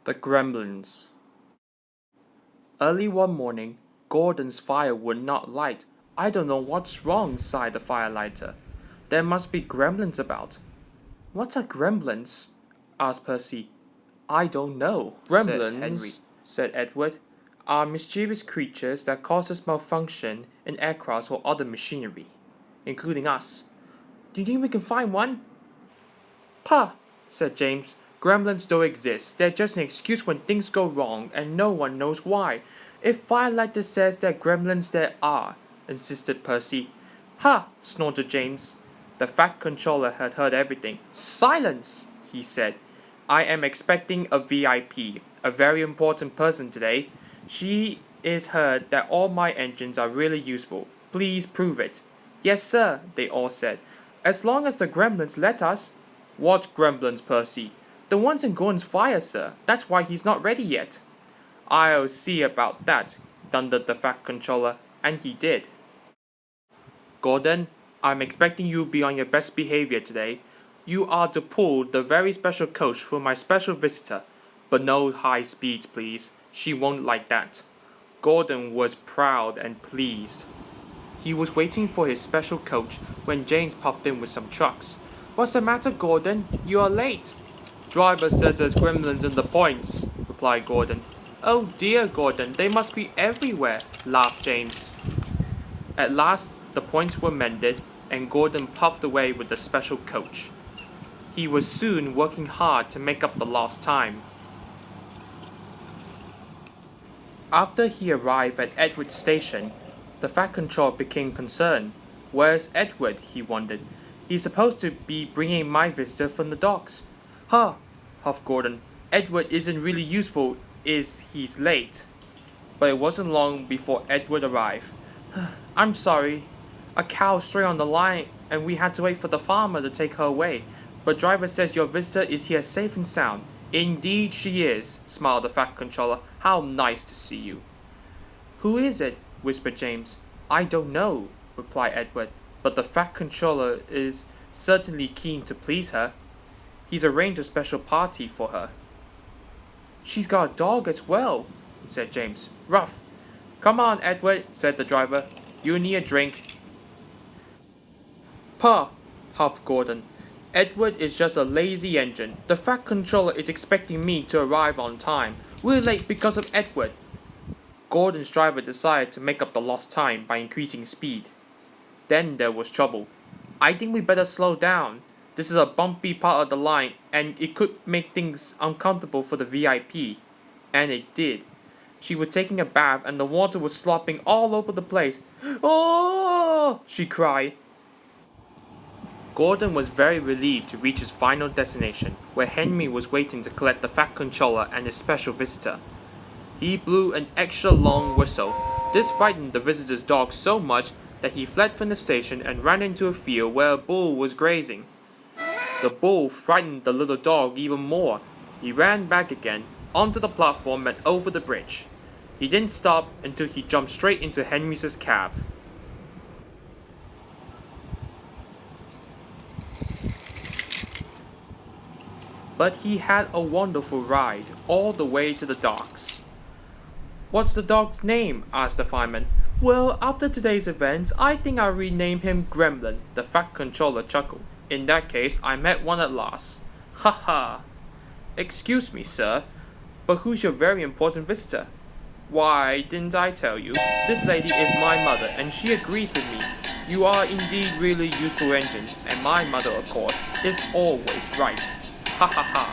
The Gremlins. Early one morning, Gordon's fire would not light. "I don't know what's wrong," sighed the firelighter. "There must be gremlins about." "What are gremlins?" asked Percy. "I don't know," Gremlins, said Edward, "are mischievous creatures that causes malfunction in aircrafts or other machinery, including us. Do you think we can find one?" "Pah," said James. "Gremlins don't exist. They're just an excuse when things go wrong, and no one knows why. If Firelighter says there are gremlins, there are," insisted Percy. "Ha!" snorted James. The Fat Controller had heard everything. "Silence!" he said. "I am expecting a VIP, a very important person today. She is heard that all my engines are really useful. Please prove it." "Yes, sir," they all said. "As long as the gremlins let us." "What gremlins, Percy?" "The ones in Gordon's fire, sir. That's why he's not ready yet." "I'll see about that," thundered the Fat Controller, and he did. "Gordon, I'm expecting you to be on your best behavior today. You are to pull the very special coach for my special visitor, but no high speeds, please. She won't like that." Gordon was proud and pleased. He was waiting for his special coach when James popped in with some trucks. "What's the matter, Gordon? You are late." "Driver says there's gremlins in the points," replied Gordon. "Oh dear, Gordon, they must be everywhere," laughed James. At last, the points were mended, and Gordon puffed away with the special coach. He was soon working hard to make up the lost time. After he arrived at Edward's station, the Fat Controller became concerned. "Where's Edward?" he wondered. "He's supposed to be bringing my visitor from the docks." "Huh," huffed Gordon. "Edward isn't really useful, he's late." But it wasn't long before Edward arrived. "I'm sorry. A cow strayed on the line and we had to wait for the farmer to take her away. But driver says your visitor is here safe and sound." "Indeed she is," smiled the Fat Controller. "How nice to see you." "Who is it?" whispered James. "I don't know," replied Edward, "but the Fat Controller is certainly keen to please her. He's arranged a special party for her." "She's got a dog as well," said James. "Rough." "Come on, Edward," said the driver. "You need a drink." "Pah," huffed Gordon. "Edward is just a lazy engine. The Fat Controller is expecting me to arrive on time. We're late because of Edward." Gordon's driver decided to make up the lost time by increasing speed. Then there was trouble. "I think we better slow down. This is a bumpy part of the line, and it could make things uncomfortable for the VIP." And it did. She was taking a bath and the water was slopping all over the place. "Oh!" she cried. Gordon was very relieved to reach his final destination, where Henry was waiting to collect the Fat Controller and his special visitor. He blew an extra long whistle. This frightened the visitor's dog so much that he fled from the station and ran into a field where a bull was grazing. The bull frightened the little dog even more. He ran back again, onto the platform and over the bridge. He didn't stop until he jumped straight into Henry's cab. But he had a wonderful ride, all the way to the docks. "What's the dog's name?" asked the fireman. "Well, after today's events, I think I'll rename him Gremlin," the Fat Controller chuckled. "In that case, I met one at last. Ha ha." "Excuse me, sir, but who's your very important visitor?" "Why, didn't I tell you? This lady is my mother, and she agrees with me. You are indeed really useful engines, and my mother, of course, is always right. Ha ha ha."